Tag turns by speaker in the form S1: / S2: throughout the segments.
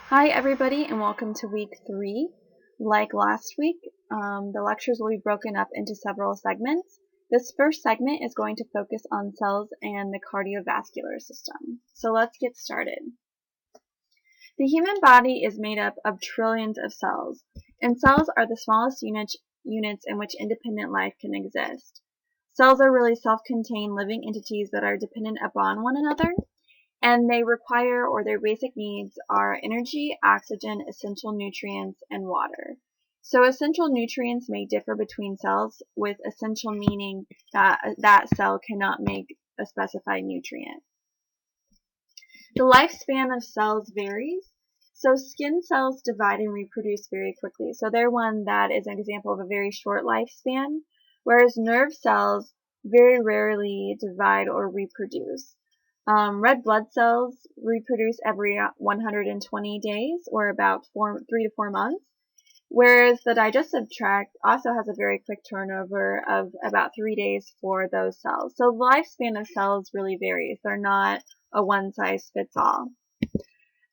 S1: Hi everybody and welcome to week 3. Like last week, the lectures will be broken up into several segments. This first segment is going to focus on cells and the cardiovascular system. So let's get started. The human body is made up of trillions of cells, and cells are the smallest units in which independent life can exist. Cells are really self-contained living entities that are dependent upon one another, and they require, or their basic needs are energy, oxygen, essential nutrients, and water. So essential nutrients may differ between cells, with essential meaning that that cell cannot make a specified nutrient. The lifespan of cells varies. So skin cells divide and reproduce very quickly. So they're one that is an example of a very short lifespan, whereas nerve cells very rarely divide or reproduce. Red blood cells reproduce every 120 days, or about 3 to 4 months, whereas the digestive tract also has a very quick turnover of about 3 days for those cells. So the lifespan of cells really varies. They're not a one-size-fits-all.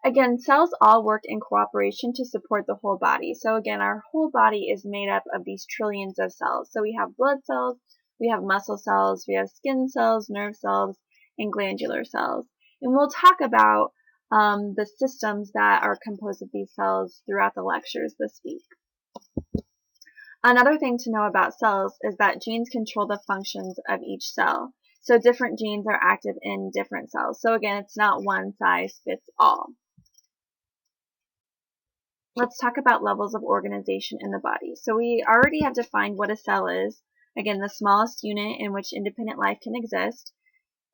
S1: Again, cells all work in cooperation to support the whole body. So again, our whole body is made up of these trillions of cells. So we have blood cells, we have muscle cells, we have skin cells, nerve cells, and glandular cells. And we'll talk about the systems that are composed of these cells throughout the lectures this week. Another thing to know about cells is that genes control the functions of each cell. So different genes are active in different cells. So again, it's not one size fits all. Let's talk about levels of organization in the body. So we already have defined what a cell is. Again, the smallest unit in which independent life can exist.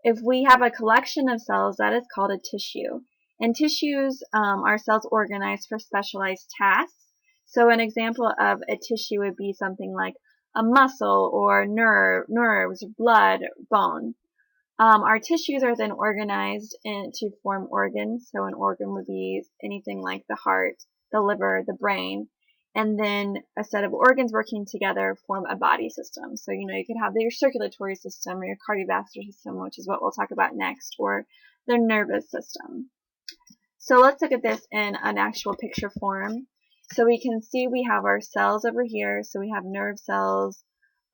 S1: If we have a collection of cells, that is called a tissue. And tissues are cells organized for specialized tasks. So an example of a tissue would be something like a muscle or nerves, blood, bone. Our tissues are then organized to form organs. So an organ would be anything like the heart, the liver, the brain, and then a set of organs working together form a body system. So, you could have your circulatory system or your cardiovascular system, which is what we'll talk about next, or the nervous system. So let's look at this in an actual picture form. So we can see we have our cells over here. So we have nerve cells.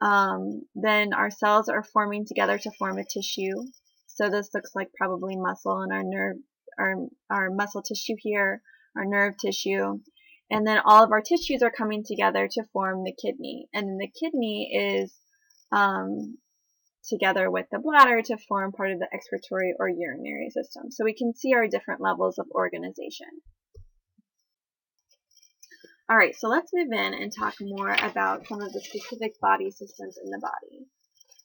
S1: Then our cells are forming together to form a tissue. So this looks like probably muscle and our muscle tissue here, our nerve tissue. And then all of our tissues are coming together to form the kidney. And then the kidney is together with the bladder to form part of the excretory or urinary system. So we can see our different levels of organization. All right, so let's move in and talk more about some of the specific body systems in the body.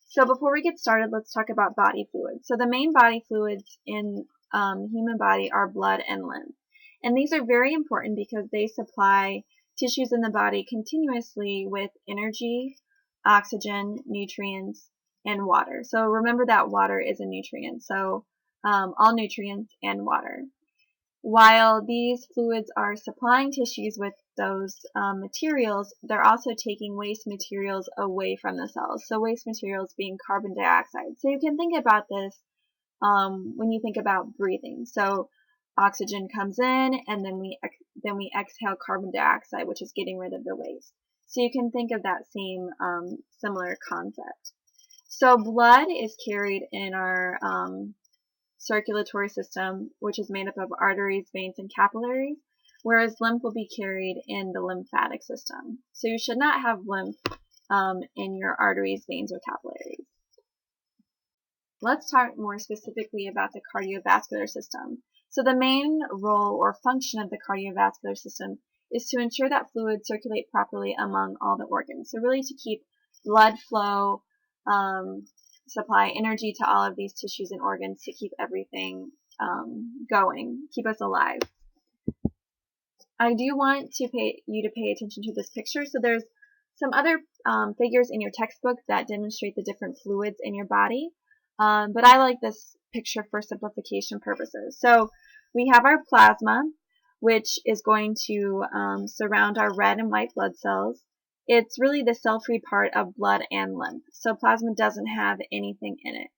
S1: So before we get started, let's talk about body fluids. So the main body fluids in the human body are blood and lymph. And these are very important because they supply tissues in the body continuously with energy, oxygen, nutrients, and water. So remember that water is a nutrient. So all nutrients and water. While these fluids are supplying tissues with those materials, they're also taking waste materials away from the cells. So waste materials being carbon dioxide. So you can think about this when you think about breathing. So oxygen comes in, and then we exhale carbon dioxide, which is getting rid of the waste. So you can think of that same similar concept. So blood is carried in our circulatory system, which is made up of arteries, veins, and capillaries, whereas lymph will be carried in the lymphatic system. So you should not have lymph in your arteries, veins, or capillaries. Let's talk more specifically about the cardiovascular system. So the main role or function of the cardiovascular system is to ensure that fluids circulate properly among all the organs. So really to keep blood flow, supply energy to all of these tissues and organs to keep everything going, keep us alive. I do want you to pay attention to this picture. So there's some other figures in your textbook that demonstrate the different fluids in your body, but I like this picture for simplification purposes. So we have our plasma, which is going to surround our red and white blood cells. It's really the cell-free part of blood and lymph. So plasma doesn't have anything in it.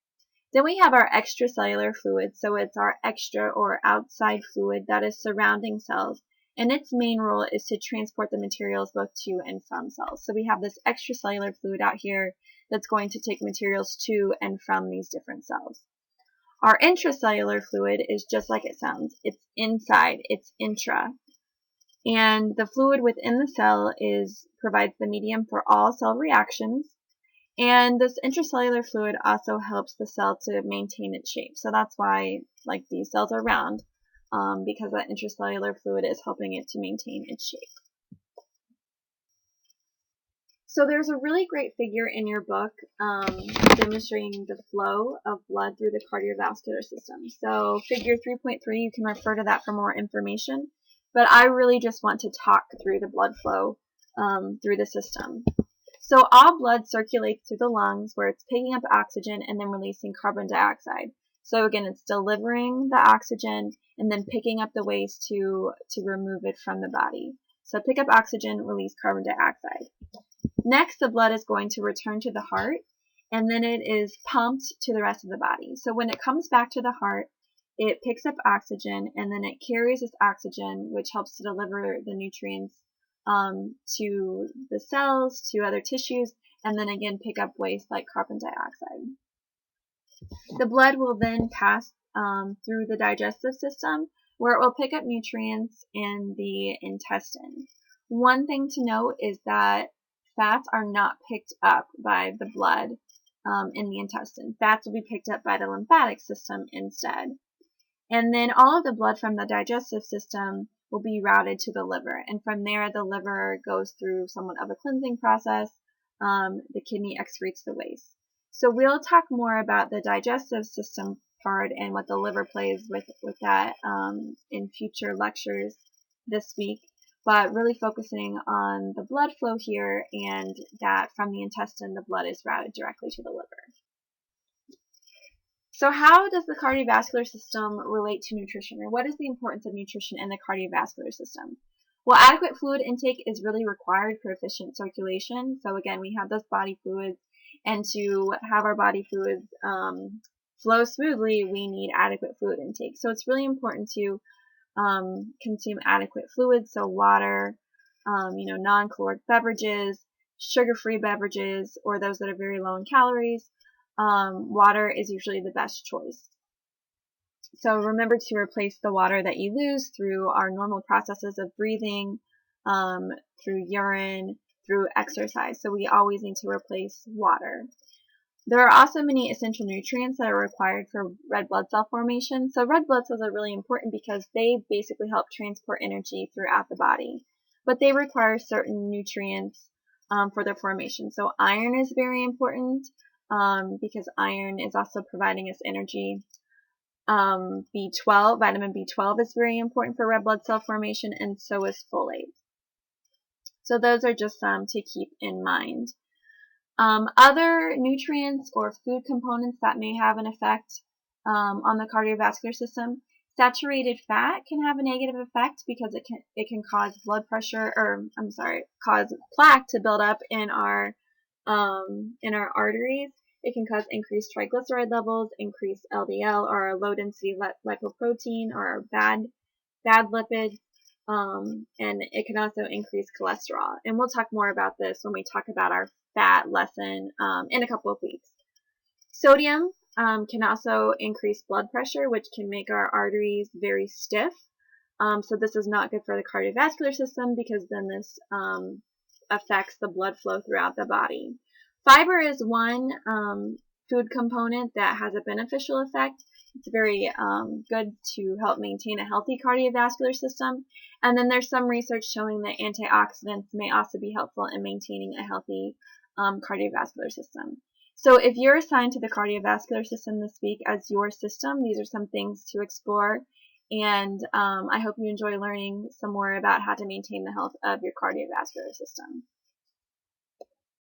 S1: Then we have our extracellular fluid, so it's our extra or outside fluid that is surrounding cells, and its main role is to transport the materials both to and from cells. So we have this extracellular fluid out here that's going to take materials to and from these different cells. Our intracellular fluid is just like it sounds. It's inside, it's intra. And the fluid within the cell provides the medium for all cell reactions. And this intracellular fluid also helps the cell to maintain its shape. So that's why like these cells are round, because that intracellular fluid is helping it to maintain its shape. So there's a really great figure in your book demonstrating the flow of blood through the cardiovascular system. So figure 3.3, you can refer to that for more information. But I really just want to talk through the blood flow through the system. So all blood circulates through the lungs where it's picking up oxygen and then releasing carbon dioxide. So again, it's delivering the oxygen and then picking up the waste to remove it from the body. So pick up oxygen, release carbon dioxide. Next, the blood is going to return to the heart, and then it is pumped to the rest of the body. So when it comes back to the heart, it picks up oxygen, and then it carries this oxygen, which helps to deliver the nutrients to the cells, to other tissues, and then again pick up waste like carbon dioxide. The blood will then pass through the digestive system, where it will pick up nutrients in the intestine. One thing to note is that fats are not picked up by the blood in the intestine. Fats will be picked up by the lymphatic system instead. And then all of the blood from the digestive system will be routed to the liver. And from there, the liver goes through somewhat of a cleansing process. The kidney excretes the waste. So we'll talk more about the digestive system part and what the liver plays with that in future lectures this week. But really focusing on the blood flow here, and that from the intestine, the blood is routed directly to the liver. So how does the cardiovascular system relate to nutrition, or what is the importance of nutrition in the cardiovascular system? Well, adequate fluid intake is really required for efficient circulation. So again, we have those body fluids, and to have our body fluids flow smoothly, we need adequate fluid intake. So it's really important to consume adequate fluids, so water, non-caloric beverages, sugar-free beverages, or those that are very low in calories. Water is usually the best choice. So remember to replace the water that you lose through our normal processes of breathing, through urine, through exercise. So we always need to replace water. There are also many essential nutrients that are required for red blood cell formation. So red blood cells are really important because they basically help transport energy throughout the body. But they require certain nutrients for their formation. So iron is very important because iron is also providing us energy. B12, vitamin B12 is very important for red blood cell formation, and so is folate. So those are just some to keep in mind. Other nutrients or food components that may have an effect on the cardiovascular system. Saturated fat can have a negative effect because it can cause blood pressure, or cause plaque to build up in our arteries. It can cause increased triglyceride levels, increased LDL, or low density lipoprotein, or bad lipids. And it can also increase cholesterol. And we'll talk more about this when we talk about our fat lesson in a couple of weeks. Sodium can also increase blood pressure, which can make our arteries very stiff. So this is not good for the cardiovascular system because then this affects the blood flow throughout the body. Fiber is one food component that has a beneficial effect. It's very good to help maintain a healthy cardiovascular system. And then there's some research showing that antioxidants may also be helpful in maintaining a healthy cardiovascular system. So if you're assigned to the cardiovascular system this week as your system, these are some things to explore. And I hope you enjoy learning some more about how to maintain the health of your cardiovascular system.